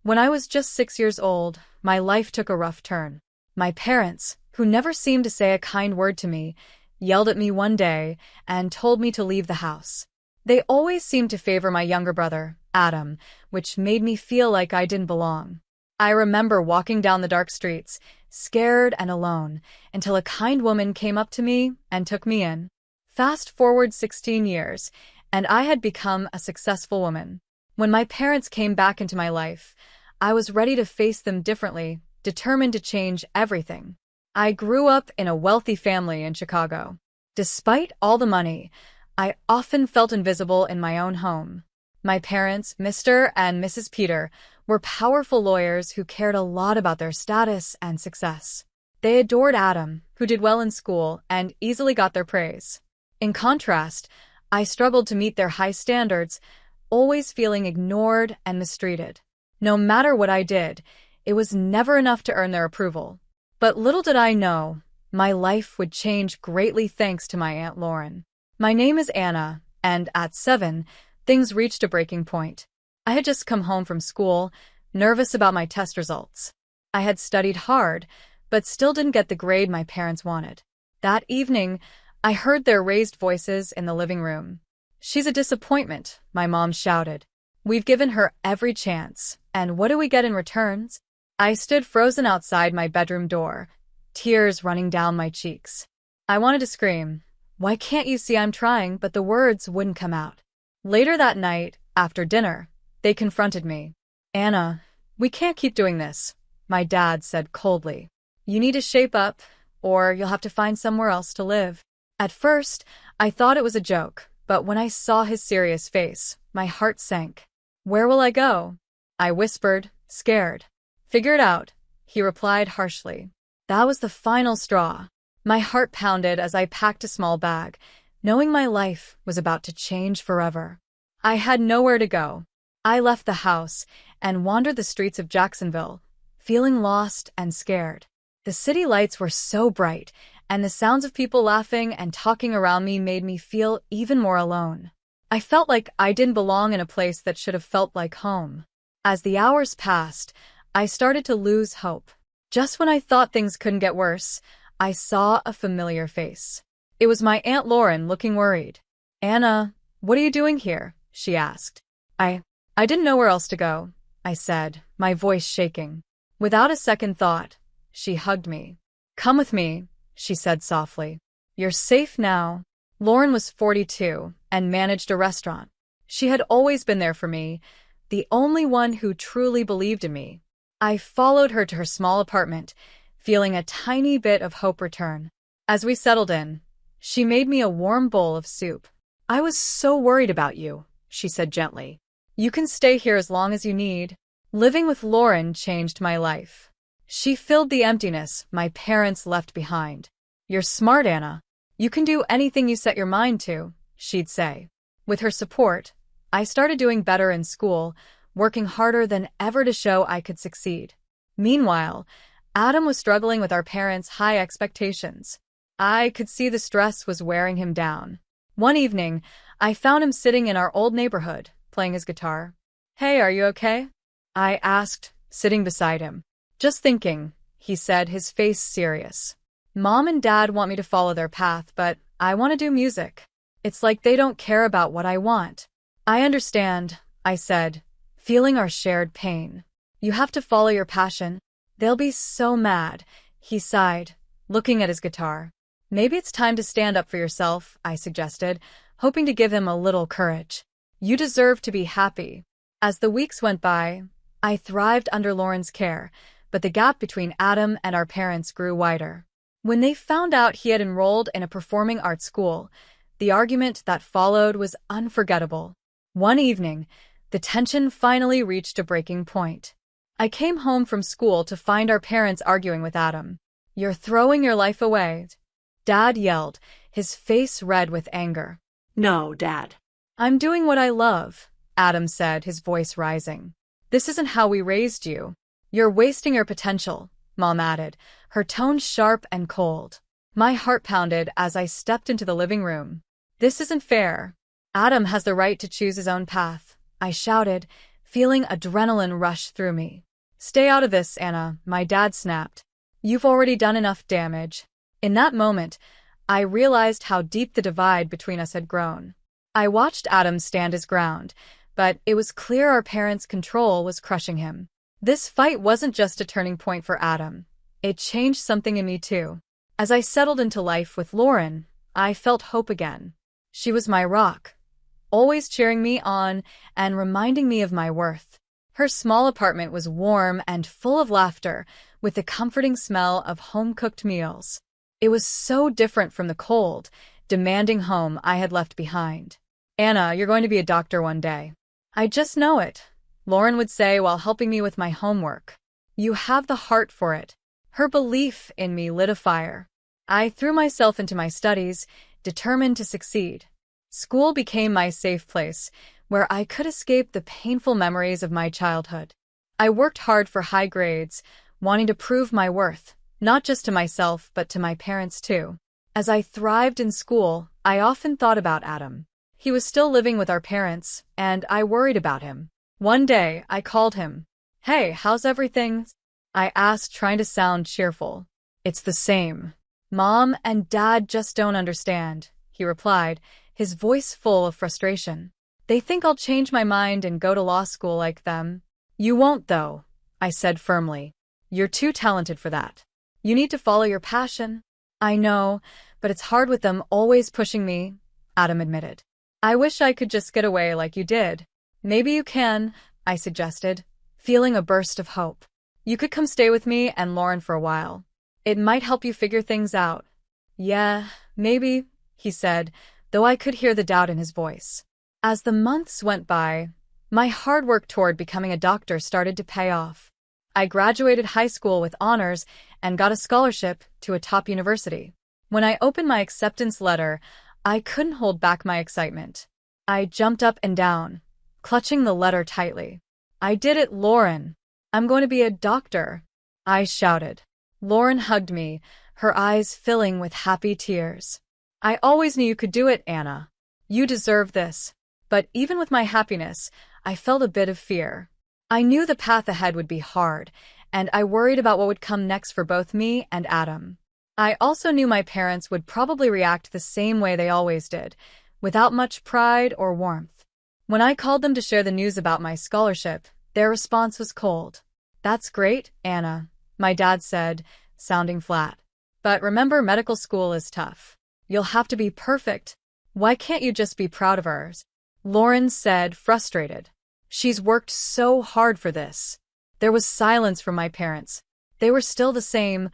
When I was just 6 years old, my life took a rough turn. My parents, who never seemed to say a kind word to me, yelled at me one day and told me to leave the house. They always seemed to favor my younger brother, Adam, which made me feel like I didn't belong. I remember walking down the dark streets, scared and alone, until a kind woman came up to me and took me in. Fast forward 16 years, and I had become a successful woman. When my parents came back into my life, I was ready to face them differently, determined to change everything. I grew up in a wealthy family in Chicago. Despite all the money, I often felt invisible in my own home. My parents, Mr. and Mrs. Peter, were powerful lawyers who cared a lot about their status and success. They adored Adam, who did well in school and easily got their praise. In contrast, I struggled to meet their high standards, always feeling ignored and mistreated. No matter what I did, it was never enough to earn their approval. But little did I know, my life would change greatly thanks to my Aunt Lauren. My name is Anna, and at 7, things reached a breaking point. I had just come home from school, nervous about my test results. I had studied hard, but still didn't get the grade my parents wanted. That evening, I heard their raised voices in the living room. "She's a disappointment," my mom shouted. "We've given her every chance, and what do we get in return?" I stood frozen outside my bedroom door, tears running down my cheeks. I wanted to scream, "Why can't you see I'm trying?" but the words wouldn't come out. Later that night, after dinner, they confronted me. "Anna, we can't keep doing this," my dad said coldly. "You need to shape up, or you'll have to find somewhere else to live." At first, I thought it was a joke, but when I saw his serious face, my heart sank. "Where will I go?" I whispered, scared. "Figure it out," he replied harshly. That was the final straw. My heart pounded as I packed a small bag, knowing my life was about to change forever. I had nowhere to go. I left the house and wandered the streets of Jacksonville, feeling lost and scared. The city lights were so bright, and the sounds of people laughing and talking around me made me feel even more alone. I felt like I didn't belong in a place that should have felt like home. As the hours passed, I started to lose hope. Just when I thought things couldn't get worse, I saw a familiar face. It was my Aunt Lauren looking worried. "Anna, what are you doing here?" she asked. I didn't know where else to go," I said, my voice shaking. Without a second thought, she hugged me. "Come with me," she said softly. "You're safe now." Lauren was 42 and managed a restaurant. She had always been there for me, the only one who truly believed in me. I followed her to her small apartment, feeling a tiny bit of hope return. As we settled in, she made me a warm bowl of soup. "I was so worried about you," she said gently. "You can stay here as long as you need." Living with Lauren changed my life. She filled the emptiness my parents left behind. "You're smart, Anna. You can do anything you set your mind to," she'd say. With her support, I started doing better in school, working harder than ever to show I could succeed. Meanwhile, Adam was struggling with our parents' high expectations. I could see the stress was wearing him down. One evening, I found him sitting in our old neighborhood, playing his guitar. "Hey, are you okay?" I asked, sitting beside him. "Just thinking," he said, his face serious. "Mom and Dad want me to follow their path, but I want to do music. It's like they don't care about what I want." "I understand," I said, feeling our shared pain. "You have to follow your passion. They'll be so mad," he sighed, looking at his guitar. "Maybe it's time to stand up for yourself," I suggested, hoping to give him a little courage. "You deserve to be happy." As the weeks went by, I thrived under Lauren's care, but the gap between Adam and our parents grew wider. When they found out he had enrolled in a performing arts school, the argument that followed was unforgettable. One evening, the tension finally reached a breaking point. I came home from school to find our parents arguing with Adam. "You're throwing your life away," Dad yelled, his face red with anger. "No, Dad." "I'm doing what I love," Adam said, his voice rising. "This isn't how we raised you. You're wasting your potential," Mom added, her tone sharp and cold. My heart pounded as I stepped into the living room. "This isn't fair. Adam has the right to choose his own path," I shouted, feeling adrenaline rush through me. "Stay out of this, Anna," my dad snapped. "You've already done enough damage." In that moment, I realized how deep the divide between us had grown. I watched Adam stand his ground, but it was clear our parents' control was crushing him. This fight wasn't just a turning point for Adam. It changed something in me too. As I settled into life with Lauren, I felt hope again. She was my rock, always cheering me on and reminding me of my worth. Her small apartment was warm and full of laughter, with the comforting smell of home-cooked meals. It was so different from the cold, demanding home I had left behind. "Anna, you're going to be a doctor one day. I just know it," Lauren would say while helping me with my homework. "You have the heart for it." Her belief in me lit a fire. I threw myself into my studies, determined to succeed. School became my safe place, where I could escape the painful memories of my childhood. I worked hard for high grades, wanting to prove my worth, not just to myself but to my parents too. As I thrived in school, I often thought about Adam. He was still living with our parents, and I worried about him. One day, I called him. "Hey, how's everything?" I asked, trying to sound cheerful. "It's the same. Mom and Dad just don't understand," he replied, his voice full of frustration. "They think I'll change my mind and go to law school like them." "You won't, though," I said firmly. "You're too talented for that. You need to follow your passion." "I know, but it's hard with them always pushing me," Adam admitted. "I wish I could just get away like you did." "Maybe you can," I suggested, feeling a burst of hope. "You could come stay with me and Lauren for a while. It might help you figure things out." "Yeah, maybe," he said, though I could hear the doubt in his voice. As the months went by, my hard work toward becoming a doctor started to pay off. I graduated high school with honors and got a scholarship to a top university. When I opened my acceptance letter, I couldn't hold back my excitement. I jumped up and down, clutching the letter tightly. "I did it, Lauren. I'm going to be a doctor," I shouted. Lauren hugged me, her eyes filling with happy tears. "I always knew you could do it, Anna. You deserve this." But even with my happiness, I felt a bit of fear. I knew the path ahead would be hard, and I worried about what would come next for both me and Adam. I also knew my parents would probably react the same way they always did, without much pride or warmth. When I called them to share the news about my scholarship, their response was cold. "That's great, Anna," my dad said, sounding flat. "But remember, medical school is tough. You'll have to be perfect. Why can't you just be proud of hers?" Lauren said, frustrated. "She's worked so hard for this." There was silence from my parents. They were still the same,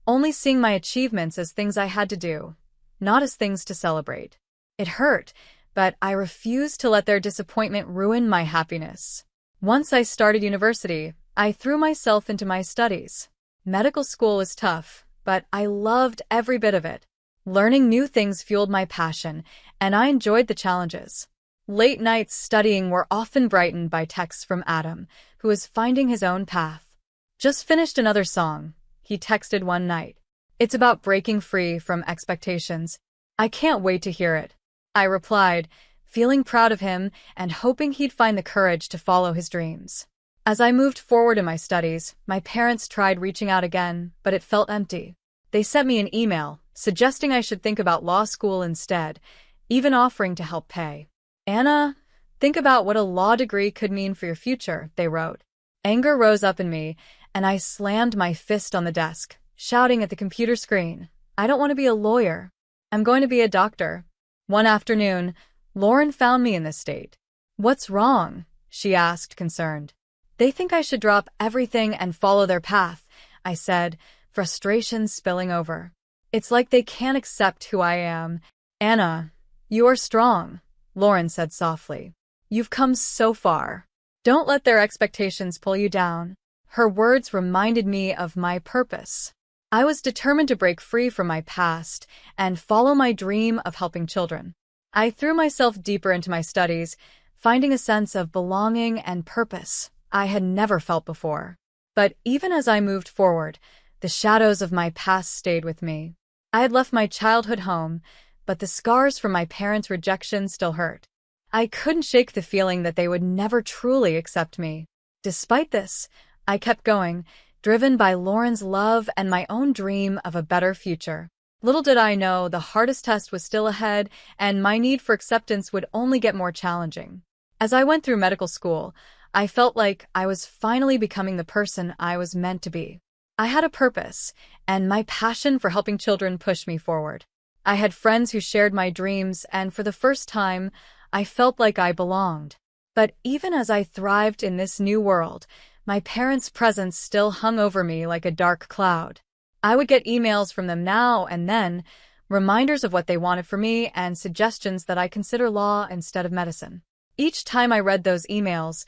only seeing my achievements as things I had to do, not as things to celebrate. It hurt, but I refused to let their disappointment ruin my happiness. Once I started university, I threw myself into my studies. Medical school was tough, but I loved every bit of it. Learning new things fueled my passion, and I enjoyed the challenges. Late nights studying were often brightened by texts from Adam, who was finding his own path. "Just finished another song," he texted one night. "It's about breaking free from expectations. I can't wait to hear it." I replied, feeling proud of him and hoping he'd find the courage to follow his dreams. As I moved forward in my studies, my parents tried reaching out again, but it felt empty. They sent me an email, suggesting I should think about law school instead, even offering to help pay. "Anna, think about what a law degree could mean for your future," they wrote. Anger rose up in me, and I slammed my fist on the desk, shouting at the computer screen, "I don't want to be a lawyer. I'm going to be a doctor." One afternoon, Lauren found me in this state. "What's wrong?" she asked, concerned. "They think I should drop everything and follow their path," I said, frustration spilling over. "It's like they can't accept who I am." "Anna, you are strong," Lauren said softly. "You've come so far. Don't let their expectations pull you down." Her words reminded me of my purpose. I was determined to break free from my past and follow my dream of helping children. I threw myself deeper into my studies, finding a sense of belonging and purpose I had never felt before. But even as I moved forward, the shadows of my past stayed with me. I had left my childhood home, but the scars from my parents' rejection still hurt. I couldn't shake the feeling that they would never truly accept me. Despite this, I kept going, driven by Lauren's love and my own dream of a better future. Little did I know the hardest test was still ahead, and my need for acceptance would only get more challenging. As I went through medical school, I felt like I was finally becoming the person I was meant to be. I had a purpose, and my passion for helping children pushed me forward. I had friends who shared my dreams, and for the first time, I felt like I belonged. But even as I thrived in this new world, my parents' presence still hung over me like a dark cloud. I would get emails from them now and then, reminders of what they wanted for me and suggestions that I consider law instead of medicine. Each time I read those emails,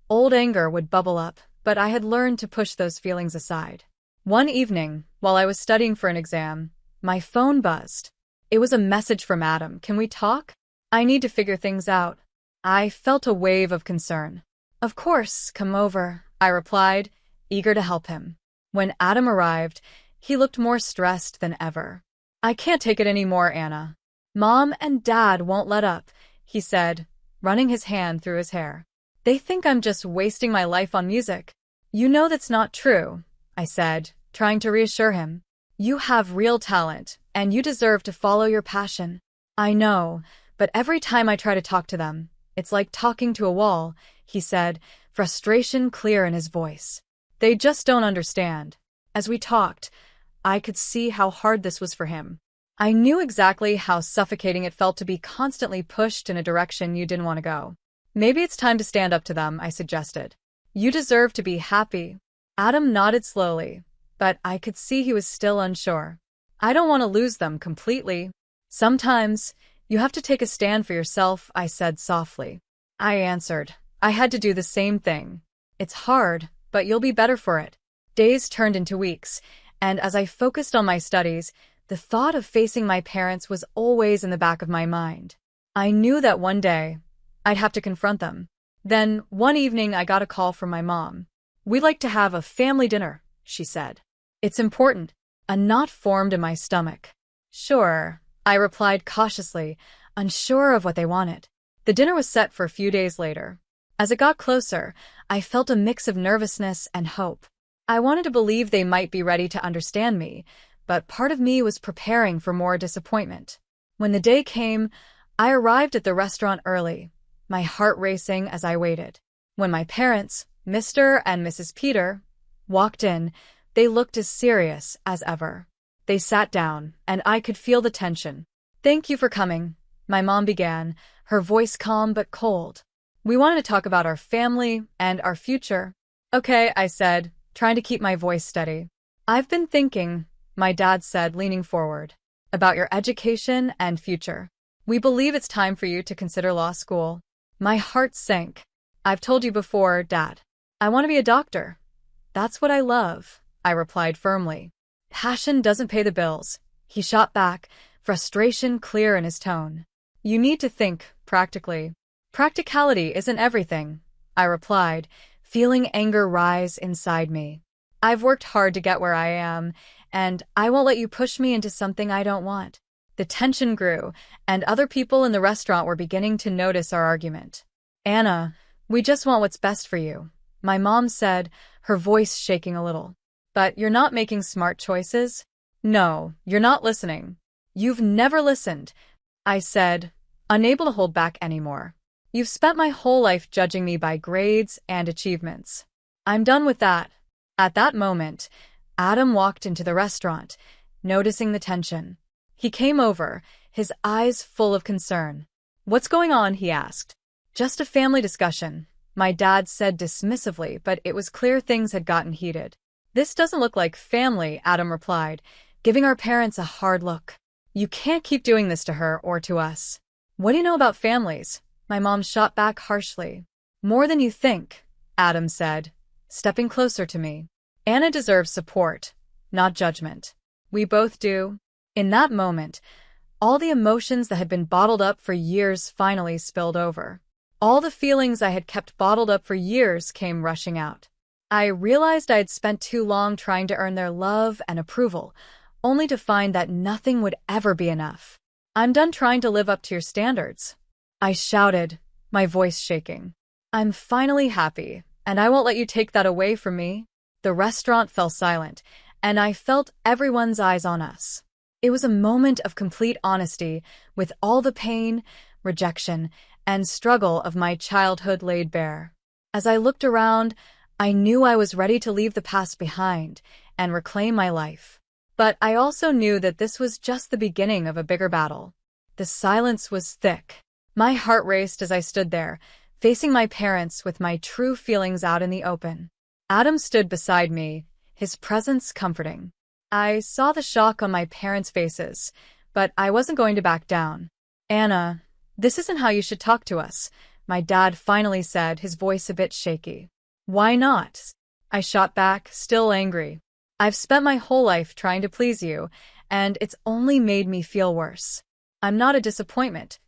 old anger would bubble up, but I had learned to push those feelings aside. One evening, while I was studying for an exam, my phone buzzed. It was a message from Adam. "Can we talk? I need to figure things out." I felt a wave of concern. "Of course, come over," I replied, eager to help him. When Adam arrived, he looked more stressed than ever. "I can't take it anymore, Anna. Mom and Dad won't let up," he said, running his hand through his hair. "They think I'm just wasting my life on music." "You know that's not true," I said, trying to reassure him. "You have real talent, and you deserve to follow your passion." "I know, but every time I try to talk to them, it's like talking to a wall," he said, frustration clear in his voice. "They just don't understand." As we talked, I could see how hard this was for him. I knew exactly how suffocating it felt to be constantly pushed in a direction you didn't want to go. "Maybe it's time to stand up to them," I suggested. "You deserve to be happy." Adam nodded slowly, but I could see he was still unsure. "I don't want to lose them completely. Sometimes, you have to take a stand for yourself," I said softly. I answered, "I had to do the same thing. It's hard, but you'll be better for it." Days turned into weeks, and as I focused on my studies, the thought of facing my parents was always in the back of my mind. I knew that one day, I'd have to confront them. Then, one evening, I got a call from my mom. "We'd like to have a family dinner," she said. "It's important." A knot formed in my stomach. "Sure," I replied cautiously, unsure of what they wanted. The dinner was set for a few days later. As it got closer, I felt a mix of nervousness and hope. I wanted to believe they might be ready to understand me, but part of me was preparing for more disappointment. When the day came, I arrived at the restaurant early, my heart racing as I waited. When my parents, Mr. and Mrs. Peter, walked in, they looked as serious as ever. They sat down, and I could feel the tension. "Thank you for coming," my mom began, her voice calm but cold. "We wanted to talk about our family and our future." "Okay," I said, trying to keep my voice steady. "I've been thinking," my dad said, leaning forward, "about your education and future. We believe it's time for you to consider law school." My heart sank. "I've told you before, Dad. I want to be a doctor. That's what I love," I replied firmly. "Passion doesn't pay the bills," he shot back, frustration clear in his tone. "You need to think practically." "Practicality isn't everything," I replied, feeling anger rise inside me. "I've worked hard to get where I am, and I won't let you push me into something I don't want." The tension grew, and other people in the restaurant were beginning to notice our argument. "Anna, we just want what's best for you," my mom said, her voice shaking a little. "But you're not making smart choices." "No, you're not listening." "You've never listened," I said, unable to hold back anymore. "You've spent my whole life judging me by grades and achievements. I'm done with that." At that moment, Adam walked into the restaurant, noticing the tension. He came over, his eyes full of concern. "What's going on?" he asked. "Just a family discussion," my dad said dismissively, but it was clear things had gotten heated. "This doesn't look like family," Adam replied, giving our parents a hard look. "You can't keep doing this to her or to us." "What do you know about families?" my mom shot back harshly. "More than you think," Adam said, stepping closer to me. "Anna deserves support, not judgment. We both do." In that moment, all the emotions that had been bottled up for years finally spilled over. All the feelings I had kept bottled up for years came rushing out. I realized I had spent too long trying to earn their love and approval, only to find that nothing would ever be enough. "I'm done trying to live up to your standards," I shouted, my voice shaking. I'm finally happy, and I won't let you take that away from me. The restaurant fell silent, and I felt everyone's eyes on us. It was a moment of complete honesty, with all the pain, rejection, and struggle of my childhood laid bare. As I looked around, I knew I was ready to leave the past behind and reclaim my life. But I also knew that this was just the beginning of a bigger battle. The silence was thick. My heart raced as I stood there, facing my parents with my true feelings out in the open. Adam stood beside me, his presence comforting. I saw the shock on my parents' faces, but I wasn't going to back down. Anna, this isn't how you should talk to us, my dad finally said, his voice a bit shaky. Why not? I shot back, still angry. I've spent my whole life trying to please you, and it's only made me feel worse. I'm not a disappointment.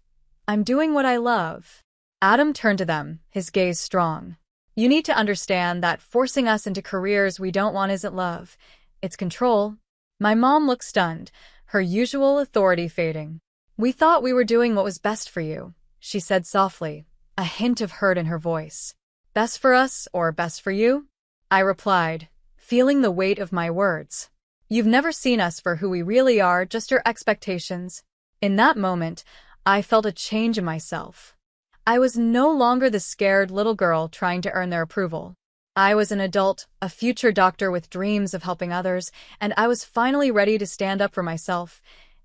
I'm doing what I love. Adam turned to them, his gaze strong. You need to understand that forcing us into careers we don't want isn't love. It's control. My mom looked stunned, her usual authority fading. We thought we were doing what was best for you, she said softly, a hint of hurt in her voice. Best for us or best for you? I replied, feeling the weight of my words. You've never seen us for who we really are, just your expectations. In that moment, I felt a change in myself. I was no longer the scared little girl trying to earn their approval. I was an adult, a future doctor with dreams of helping others, and I was finally ready to stand up for myself.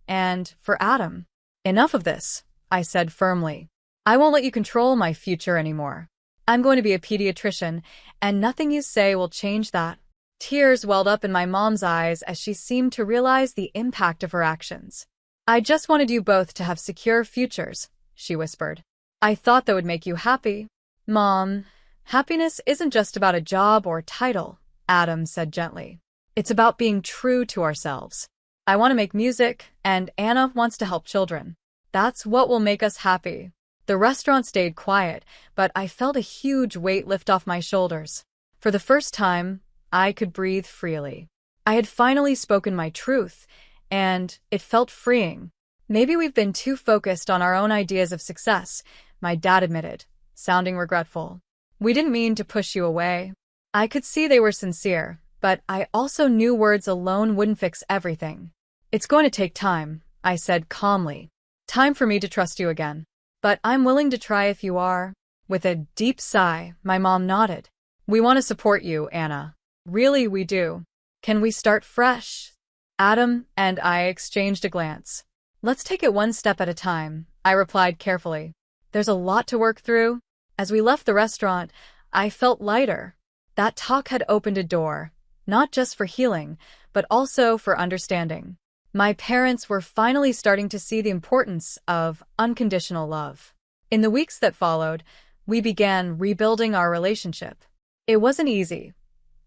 And for Adam. Enough of this, I said firmly. I won't let you control my future anymore. I'm going to be a pediatrician, and nothing you say will change that. Tears welled up in my mom's eyes as she seemed to realize the impact of her actions. I just wanted you both to have secure futures, she whispered. I thought that would make you happy. Mom, happiness isn't just about a job or title, Adam said gently. It's about being true to ourselves. I want to make music, and Anna wants to help children. That's what will make us happy. The restaurant stayed quiet, but I felt a huge weight lift off my shoulders. For the first time, I could breathe freely. I had finally spoken my truth, and it felt freeing. Maybe we've been too focused on our own ideas of success, my dad admitted, sounding regretful. We didn't mean to push you away. I could see they were sincere, but I also knew words alone wouldn't fix everything. It's going to take time, I said calmly. Time for me to trust you again. But I'm willing to try if you are. With a deep sigh, my mom nodded. We want to support you, Anna. Really, we do. Can we start fresh? Adam and I exchanged a glance. Let's take it one step at a time, I replied carefully. There's a lot to work through. As we left the restaurant, I felt lighter. That talk had opened a door, not just for healing, but also for understanding. My parents were finally starting to see the importance of unconditional love. In the weeks that followed, we began rebuilding our relationship. It wasn't easy.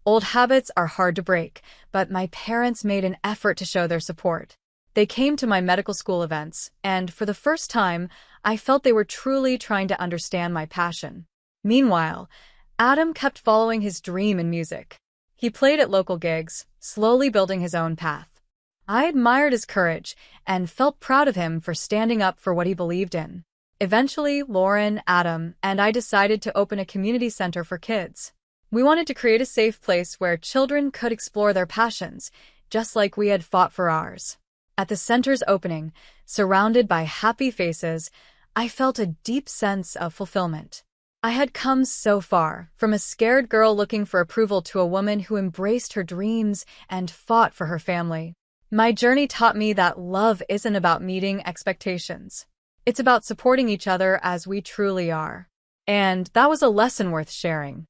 Old habits are hard to break, but my parents made an effort to show their support. They came to my medical school events, and for the first time, I felt they were truly trying to understand my passion. Meanwhile, Adam kept following his dream in music. He played at local gigs, slowly building his own path. I admired his courage and felt proud of him for standing up for what he believed in. Eventually, Lauren, Adam, and I decided to open a community center for kids. We wanted to create a safe place where children could explore their passions, just like we had fought for ours. At the center's opening, surrounded by happy faces, I felt a deep sense of fulfillment. I had come so far, from a scared girl looking for approval to a woman who embraced her dreams and fought for her family. My journey taught me that love isn't about meeting expectations. It's about supporting each other as we truly are. And that was a lesson worth sharing.